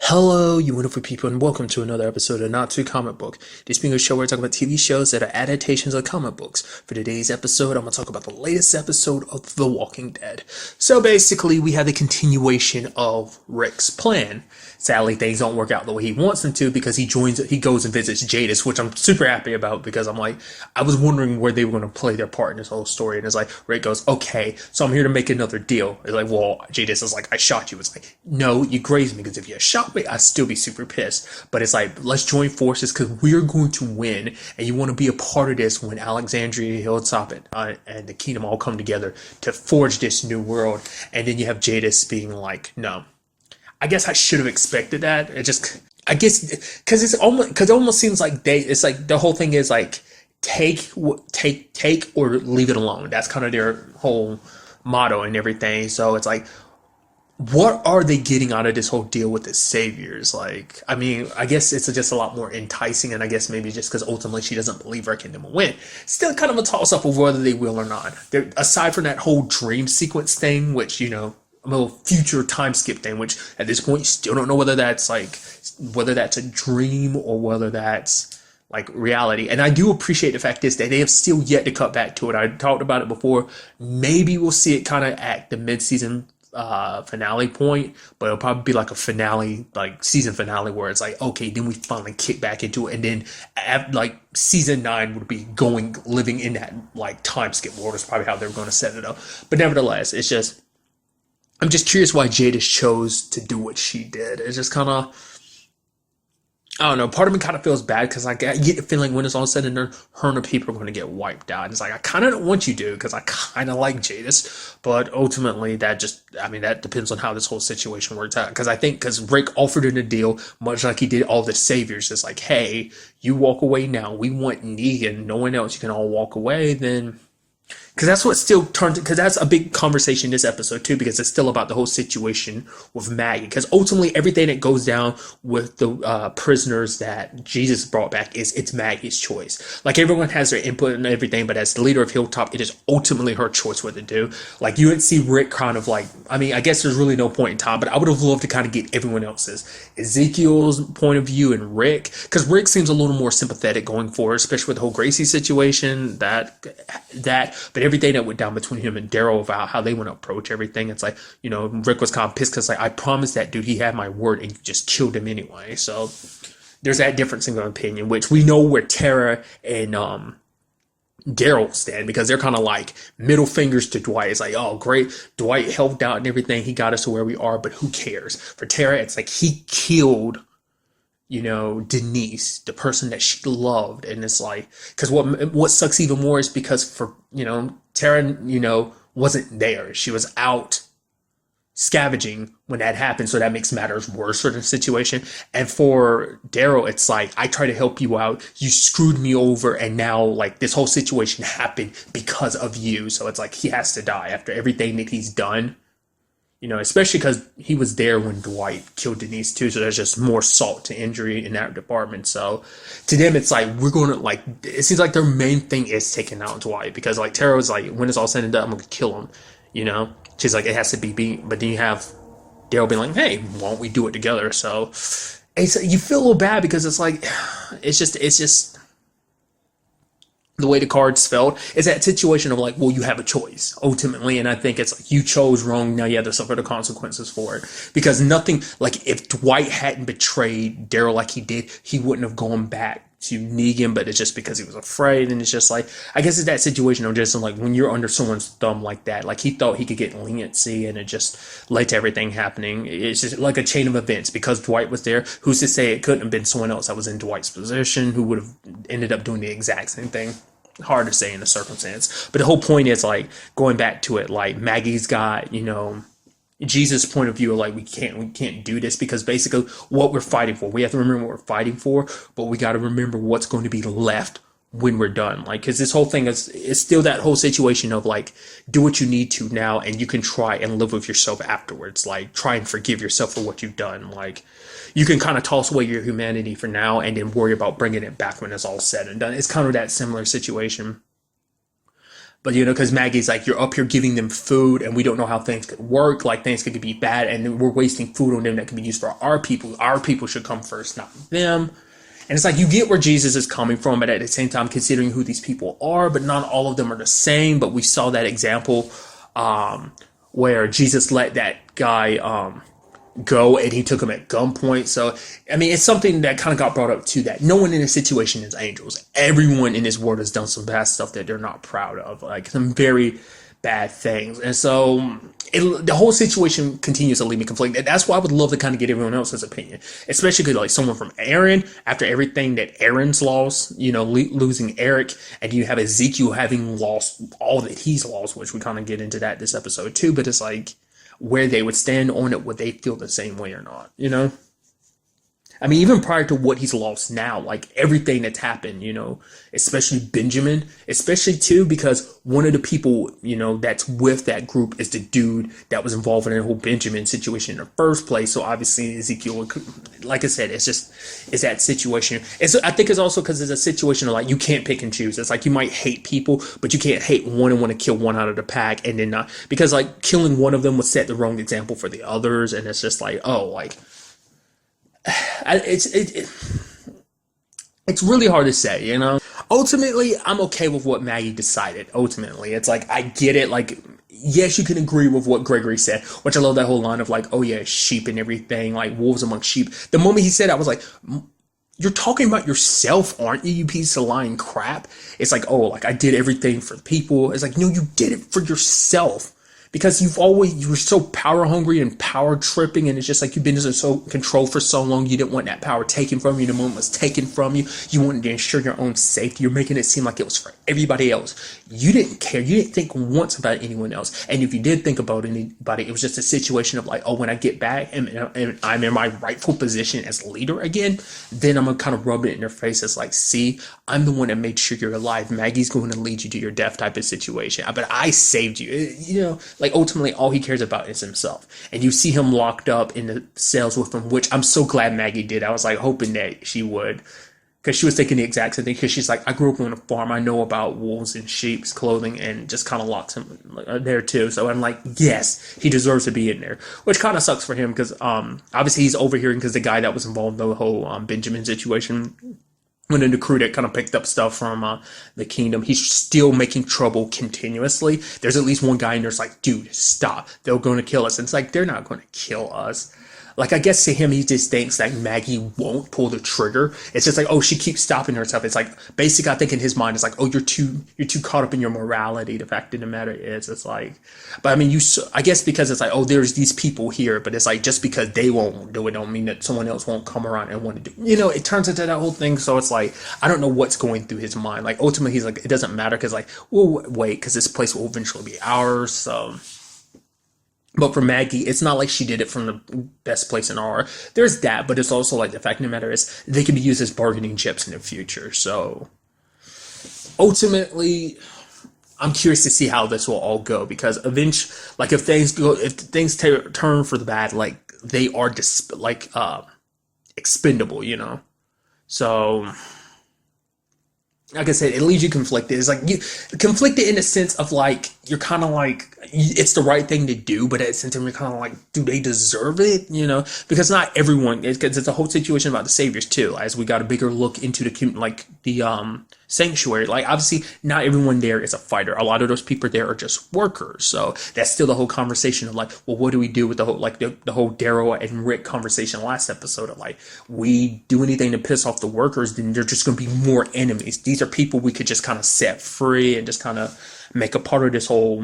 Hello, you wonderful people, and welcome to another episode of Not Too Comic Book. This being a show where I talk about TV shows that are adaptations of comic books. For today's episode, I'm going to talk about the latest episode of The Walking Dead. So basically, we have the continuation of Rick's plan. Sadly, things don't work out the way he wants them to because he goes and visits Jadis, which I'm super happy about because I was wondering where they were going to play their part in this whole story. And it's like, Rick goes, okay, so I'm here to make another deal. It's like, well, Jadis is like, I shot you. It's like, no, you grazed me because if you had shot me, I'd still be super pissed. But it's like, let's join forces because we're going to win. And you want to be a part of this when Alexandria, Hilltop, and the Kingdom all come together to forge this new world. And then you have Jadis being like, no. I guess I should have expected that. I guess, because it almost seems like it's like the whole thing is like, take or leave it alone. That's kind of their whole motto and everything. So it's like, what are they getting out of this whole deal with the saviors? Like, I mean, I guess it's just a lot more enticing, and I guess maybe just because ultimately she doesn't believe her kingdom will win. Still kind of a toss up of whether they will or not. Aside from that whole dream sequence thing, which, a little future time skip thing, which at this point you still don't know whether that's a dream or whether that's like reality. And I do appreciate the fact is that they have still yet to cut back to it. I talked about it before. Maybe we'll see it kind of at the mid-season finale point, but it'll probably be like a finale, like season finale, where it's like, okay, then we finally kick back into it, and then like season 9 would be living in that like time skip world is probably how they're going to set it up. But nevertheless, I'm just curious why Jadis chose to do what she did. It's just kind of, I don't know. Part of me kind of feels bad because I get the feeling when it's all said and done, her and the people are going to get wiped out. And it's like, I kind of don't want you to because I kind of like Jadis. But ultimately, that depends on how this whole situation works out. Because Rick offered her a deal, much like he did all the saviors. It's like, hey, you walk away now. We want Negan. No one else. You can all walk away. Then. Because that's what still turns, because that's a big conversation in this episode too, because it's still about the whole situation with Maggie. Because ultimately everything that goes down with the prisoners that Jesus brought back it's Maggie's choice. Like everyone has their input and everything, but as the leader of Hilltop, it is ultimately her choice what to do. Like you would see Rick kind of like, I mean, I guess there's really no point in time, but I would have loved to kind of get everyone else's, Ezekiel's point of view and Rick, because Rick seems a little more sympathetic going forward, especially with the whole Gracie situation, but everything that went down between him and Daryl about how they want to approach everything, it's like, Rick was kind of pissed because like, I promised that dude, he had my word, and you just killed him anyway. So there's that difference in opinion, which we know where Tara and Daryl stand, because they're kind of like middle fingers to Dwight. It's like, oh great, Dwight helped out and everything, he got us to where we are, but who cares? For Tara, it's like he killed Denise, the person that she loved. And it's like, because what sucks even more is because for, Tara, wasn't there. She was out scavenging when that happened. So that makes matters worse for the situation. And for Daryl, it's like, I try to help you out. You screwed me over. And now like this whole situation happened because of you. So it's like, he has to die after everything that he's done. Especially because he was there when Dwight killed Denise too. So there's just more salt to injury in that department. So to them, it's like, we're going to like, it seems like their main thing is taking out Dwight, because like Tara was like, when it's all said and done, I'm going to kill him, She's like, it has to be beat. But then you have Daryl being like, hey, why don't we do it together? So you feel a little bad because it's like, it's just the way the cards felt. Is that situation of like, well, you have a choice ultimately, and I think it's like, you chose wrong, now you have to suffer the consequences for it. Because nothing, like if Dwight hadn't betrayed Daryl like he did, he wouldn't have gone back to Negan, but it's just because he was afraid. And it's just like, I guess it's that situation of just like, when you're under someone's thumb like that, like he thought he could get leniency, and it just led to everything happening. It's just like a chain of events. Because Dwight was there, who's to say it couldn't have been someone else that was in Dwight's position who would have ended up doing the exact same thing? Hard to say in the circumstance. But the whole point is like, going back to it, like Maggie's got, Jesus' point of view of like, we can't do this, because basically what we're fighting for, we have to remember what we're fighting for, but we got to remember what's going to be left when we're done. Like, because this whole thing is still that whole situation of like, do what you need to now, and you can try and live with yourself afterwards. Like, try and forgive yourself for what you've done. Like, you can kind of toss away your humanity for now and then worry about bringing it back when it's all said and done. It's kind of that similar situation. But because Maggie's like, you're up here giving them food, and we don't know how things could work. Like things could be bad, and we're wasting food on them that can be used for our people. Our people should come first, not them. And it's like you get where Jesus is coming from, but at the same time, considering who these people are, but not all of them are the same. But we saw that example where Jesus let that guy go, and he took him at gunpoint. So I mean, it's something that kind of got brought up too, that no one in this situation is angels. Everyone in this world has done some bad stuff that they're not proud of, like some very bad things. And so the whole situation continues to leave me conflicted. That's why I would love to kind of get everyone else's opinion, especially because like someone from Aaron, after everything that Aaron's lost, losing Eric, and you have Ezekiel having lost all that he's lost, which we kind of get into that this episode too. But it's like, where they would stand on it, would they feel the same way or not, I mean, even prior to what he's lost now, like everything that's happened, especially Benjamin, especially too, because one of the people, that's with that group is the dude that was involved in the whole Benjamin situation in the first place. So obviously Ezekiel, like I said, it's that situation. I think it's also because it's a situation of like, you can't pick and choose. It's like, you might hate people, but you can't hate one and want to kill one out of the pack and then not, because like killing one of them would set the wrong example for the others. And it's just like, oh, like, it's really hard to say, Ultimately, I'm okay with what Maggie decided. Ultimately, it's like, I get it. Like, yes, you can agree with what Gregory said, which I love that whole line of like, oh yeah, sheep and everything, like wolves among sheep. The moment he said it, I was like, you're talking about yourself, aren't you, you piece of lying crap? It's like, oh, like I did everything for the people. It's like, no, you did it for yourself. Because you were so power hungry and power tripping, and it's just like you've been so controlled for so long, you didn't want that power taken from you. The moment it was taken from you, you wanted to ensure your own safety. You're making it seem like it was for everybody else. You didn't care. You didn't think once about anyone else. And if you did think about anybody, it was just a situation of like, oh, when I get back and I'm in my rightful position as leader again, then I'm going to kind of rub it in their face as like, see, I'm the one that made sure you're alive. Maggie's going to lead you to your death type of situation. But I saved you, like ultimately all he cares about is himself. And you see him locked up in the cells with him, which I'm so glad Maggie did. I was like hoping that she would, because she was thinking the exact same thing, because she's like, I grew up on a farm, I know about wolves and sheep's clothing, and just kind of locks him there too. So I'm like, yes, he deserves to be in there, which kind of sucks for him because obviously he's overhearing, because the guy that was involved in the whole Benjamin situation, one of the crew that kind of picked up stuff from the kingdom, he's still making trouble continuously. There's at least one guy in there's like, dude, stop. They're going to kill us. And it's like, they're not going to kill us. Like, I guess to him, he just thinks that Maggie won't pull the trigger. It's just like, oh, she keeps stopping herself. It's like, basically, I think in his mind, it's like, oh, you're too caught up in your morality. The fact of the matter is, it's like, but I mean, I guess because it's like, oh, there's these people here, but it's like, just because they won't do it, don't mean that someone else won't come around and want to do, it turns into that whole thing. So it's like, I don't know what's going through his mind. Like, ultimately, he's like, it doesn't matter, because like, well, wait, because this place will eventually be ours. So. But for Maggie, it's not like she did it from the best place in R. There's that, but it's also like the fact of the matter is they can be used as bargaining chips in the future. So ultimately, I'm curious to see how this will all go, because eventually, like if things turn for the bad, like they are expendable, So. Like I said, it leaves you conflicted. It's like you conflicted in the sense of like, you're kind of like, it's the right thing to do, but at the same time, you're kind of like, do they deserve it? Because not everyone, because it's a whole situation about the saviors too, as we got a bigger look into the sanctuary. Like, obviously, not everyone there is a fighter. A lot of those people there are just workers. So that's still the whole conversation of like, well, what do we do with the whole, like the whole Daryl and Rick conversation last episode of like, we do anything to piss off the workers, then they're just going to be more enemies. These are people we could just kind of set free and just kind of make a part of this whole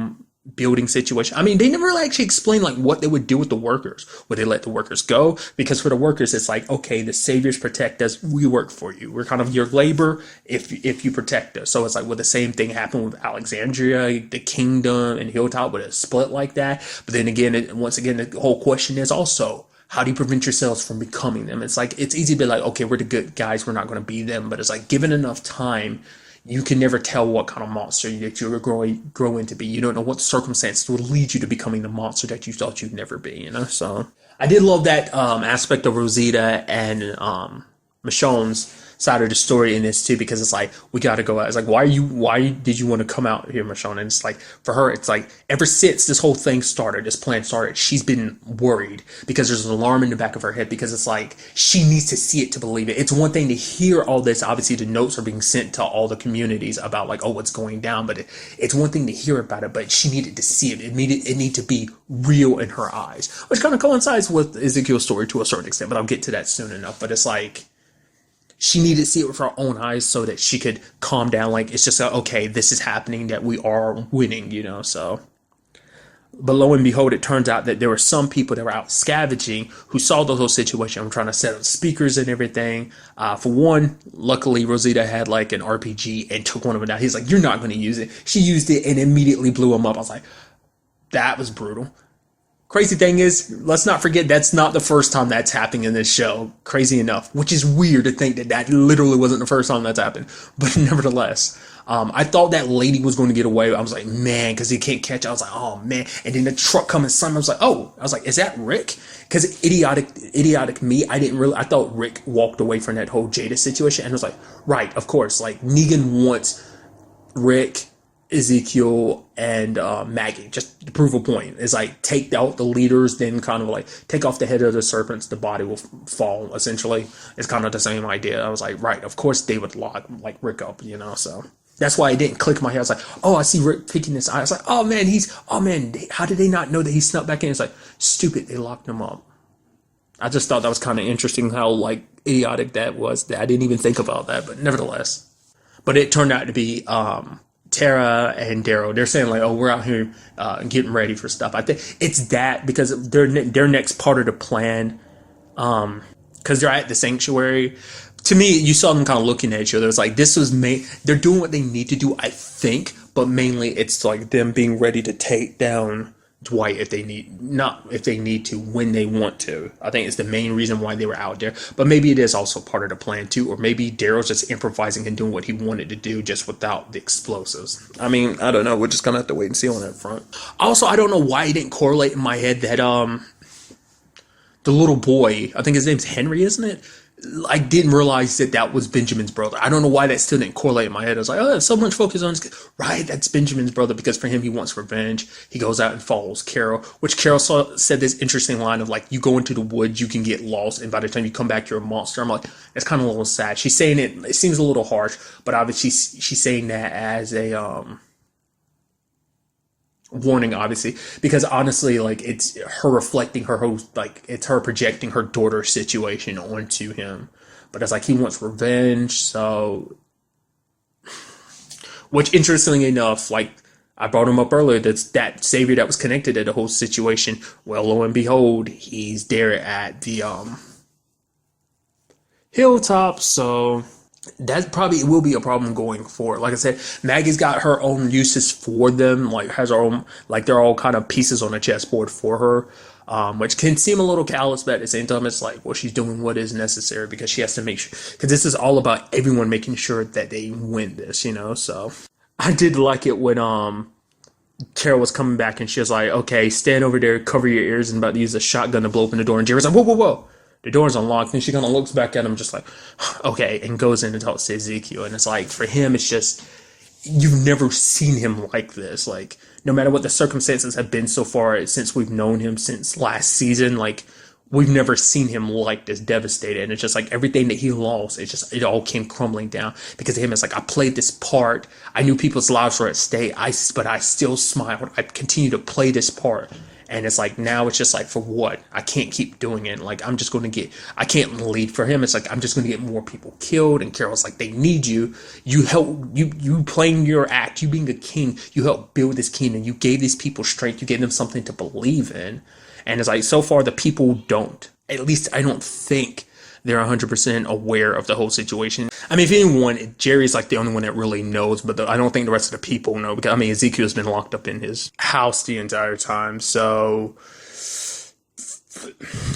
building situation. I mean, they never really actually explained like what they would do with the workers. Would they let the workers go? Because for the workers, it's like, okay, the saviors protect us. We work for you. We're kind of your labor if you protect us. So it's like, would the same thing happen with Alexandria, the kingdom, and Hilltop? Would it split like that? But then again, once again, the whole question is also, how do you prevent yourselves from becoming them? It's like, it's easy to be like, okay, we're the good guys, we're not going to be them. But it's like, given enough time, you can never tell what kind of monster that you're grow into be. You don't know what circumstances will lead you to becoming the monster that you thought you'd never be, So I did love that aspect of Rosita and Michonne's side of the story in this too, because it's like, we got to go out. It's like, why did you want to come out here, Michonne? And it's like, for her, it's like, ever since this whole thing started, this plan started, she's been worried because there's an alarm in the back of her head, because it's like, she needs to see it to believe it. It's one thing to hear all this. Obviously, the notes are being sent to all the communities about like, oh, what's going down, but it's one thing to hear about it, but she needed to see it. It needed to be real in her eyes, which kind of coincides with Ezekiel's story to a certain extent, but I'll get to that soon enough. But it's like, she needed to see it with her own eyes so that she could calm down. Like, it's just, okay, this is happening, that we are winning, so. But lo and behold, it turns out that there were some people that were out scavenging who saw the whole situation. I'm trying to set up speakers and everything. For one, luckily, Rosita had like an RPG and took one of them down. He's like, you're not going to use it. She used it and immediately blew him up. I was like, that was brutal. Crazy thing is, let's not forget, that's not the first time that's happening in this show, crazy enough, which is weird to think that literally wasn't the first time that's happened. But nevertheless, I thought that lady was going to get away. I was like, man, because he can't catch it. I was like, oh, man. And then the truck coming, I was like, is that Rick? Because idiotic me, I thought Rick walked away from that whole Jada situation. And I was like, right, of course, like Negan wants Rick, Ezekiel, and Maggie, just to prove a point. It's like, take out the leaders, then kind of like take off the head of the serpents, the body will fall, essentially. It's kind of the same idea. I was like, right, of course they would lock like Rick up, so that's why it didn't click in my head. I was like, oh, I see Rick picking this eye. I was like, oh man, how did they not know that he snuck back in? It's like, stupid, they locked him up. I just thought that was kind of interesting how like idiotic that was, that I didn't even think about that, but nevertheless. But it turned out to be Tara and Daryl. They're saying like, oh, we're out here getting ready for stuff. I think it's that, because their next part of the plan, because they're at the sanctuary. To me, you saw them kind of looking at each other. It's like, this was they're doing what they need to do, I think, but mainly it's like them being ready to take down Dwight if they need to, when they want to. I think it's the main reason why they were out there. But maybe it is also part of the plan too, or maybe Daryl's just improvising and doing what he wanted to do just without the explosives. I mean, I don't know. We're just gonna have to wait and see on that front. Also, I don't know why it didn't correlate in my head that the little boy, I think his name's Henry, isn't it? I didn't realize that was Benjamin's brother. I don't know why that still didn't correlate in my head. I was like, oh, so much focus on his... Right, that's Benjamin's brother, because for him, he wants revenge. He goes out and follows Carol, which Carol said this interesting line of like, you go into the woods, you can get lost, and by the time you come back, you're a monster. I'm like, that's kind of a little sad. She's saying it seems a little harsh, but obviously she's saying that as a warning, obviously, because honestly, like, it's her reflecting her whole, like, it's her projecting her daughter's situation onto him. But it's like, he wants revenge. So, which, interestingly enough, like I brought him up earlier, that's that savior that was connected to the whole situation. Well, lo and behold, he's there at the hilltop. So that probably will be a problem going forward. Like I said, Maggie's got her own uses for them, like has her own, like they're all kind of pieces on a chessboard for her, which can seem a little callous, but at the same time, it's like, well, she's doing what is necessary because she has to make sure, because this is all about everyone making sure that they win this, so I did like it when Carol was coming back and she was like, okay, stand over there, cover your ears, and about to use a shotgun to blow open the door, and Jerry's like, whoa, whoa, whoa. The door's unlocked, and she kind of looks back at him just like, okay, and goes in and talks to Ezekiel. And it's like, for him, it's just, you've never seen him like this. Like, no matter what the circumstances have been so far since we've known him since last season, like, we've never seen him like this, devastated. And it's just like everything that he lost, it all came crumbling down because of him. It's like, I played this part. I knew people's lives were at stake, but I still smiled. I continue to play this part. And it's like, now it's just like, for what? I can't keep doing it. Like, I'm just going to I can't lead for him. It's like, I'm just going to get more people killed. And Carol's like, they need you. You help, you playing your act, you being a king, you helped build this kingdom. You gave these people strength. You gave them something to believe in. And it's like, so far, the people don't. At least I don't think they're 100% aware of the whole situation. I mean, if anyone, Jerry's like the only one that really knows, but I don't think the rest of the people know, because, I mean, Ezekiel's been locked up in his house the entire time, so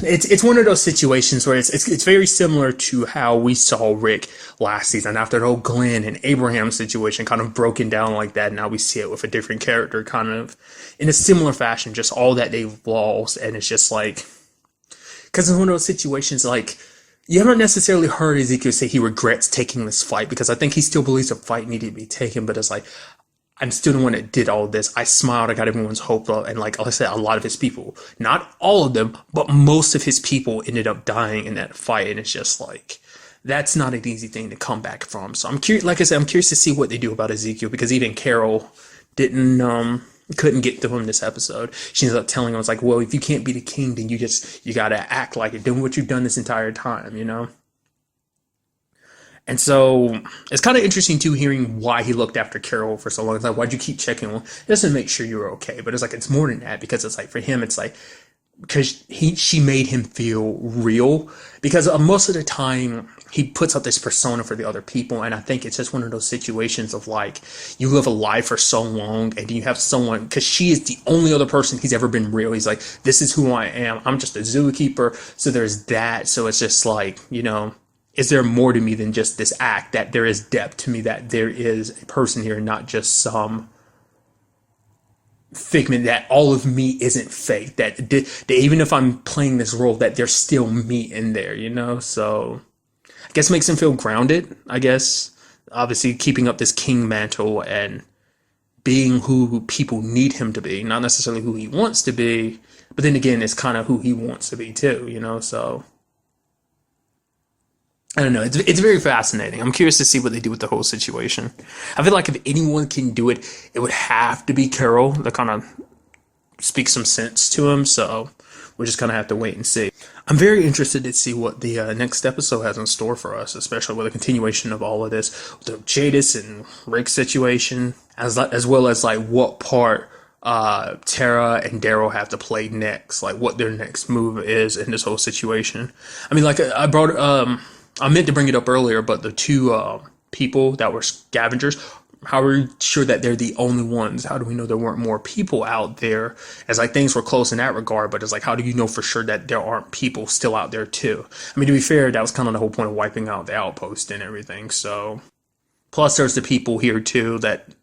it's one of those situations where it's very similar to how we saw Rick last season, after the whole Glenn and Abraham situation kind of broken down like that. Now we see it with a different character, kind of in a similar fashion, just all that they've lost, and it's just like, because it's one of those situations like, you haven't necessarily heard Ezekiel say he regrets taking this fight, because I think he still believes the fight needed to be taken, but it's like, I'm still the one that did all this. I smiled, I got everyone's hope up, and like I said, a lot of his people, not all of them, but most of his people ended up dying in that fight, and it's just like, that's not an easy thing to come back from. So I'm curious, like I said, I'm curious to see what they do about Ezekiel, because even Carol couldn't get through him this episode. She ends up telling him, it's like, well, if you can't be the king, then you gotta act like it, doing what you've done this entire time, you know? And so it's kind of interesting too, hearing why he looked after Carol for so long. It's like, why'd you keep checking on him? It doesn't make sure you're okay, but it's like, it's more than that, because it's like, for him, it's like, because she made him feel real, because most of the time he puts up this persona for the other people, and I think it's just one of those situations of like, you live a life for so long, and you have someone, because she is the only other person he's ever been real. He's like, this is who I am, I'm just a zookeeper. So there's that. So it's just like, is there more to me than just this act? That there is depth to me, that there is a person here, not just some figment, that all of me isn't fake, that even if I'm playing this role, that there's still me in there, So I guess it makes him feel grounded, I guess. Obviously keeping up this king mantle and being who people need him to be, not necessarily who he wants to be, but then again, it's kind of who he wants to be too, So I don't know. It's very fascinating. I'm curious to see what they do with the whole situation. I feel like if anyone can do it, it would have to be Carol to kind of speak some sense to him. So we're just gonna have to wait and see. I'm very interested to see what the next episode has in store for us, especially with a continuation of all of this, the Jadis and Rick situation, as well as like what part Tara and Daryl have to play next, like what their next move is in this whole situation. I mean, like I meant to bring it up earlier, but the two people that were scavengers, how are we sure that they're the only ones? How do we know there weren't more people out there? As like things were close in that regard, but it's like, how do you know for sure that there aren't people still out there too? I mean, to be fair, that was kind of the whole point of wiping out the outpost and everything. So, plus there's the people here too that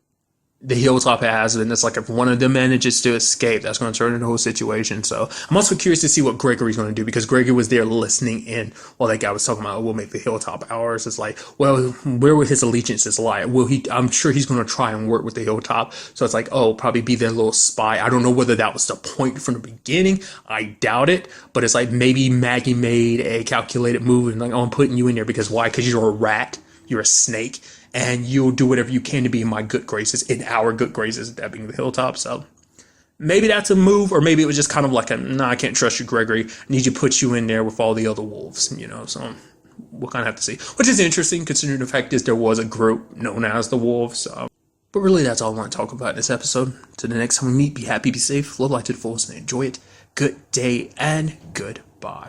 the Hilltop has, and it's like if one of them manages to escape, that's going to turn into the whole situation. So I'm also curious to see what Gregory's going to do, because Gregory was there listening in while that guy was talking about, we'll make the Hilltop ours. It's like, well, where would his allegiances lie? I'm sure he's going to try and work with the Hilltop. So it's like, oh, probably be their little spy. I don't know whether that was the point from the beginning. I doubt it, but it's like maybe Maggie made a calculated move and like, oh, I'm putting you in there because why? Because you're a rat. You're a snake, and you'll do whatever you can to be in my good graces, in our good graces, that being the Hilltop. So maybe that's a move, or maybe it was just kind of like nah, I can't trust you, Gregory. I need you to put you in there with all the other wolves, So we'll kind of have to see. Which is interesting, considering the fact is there was a group known as the Wolves. But really, that's all I want to talk about in this episode. Till the next time we meet, be happy, be safe, live life to the fullest, and enjoy it. Good day, and goodbye.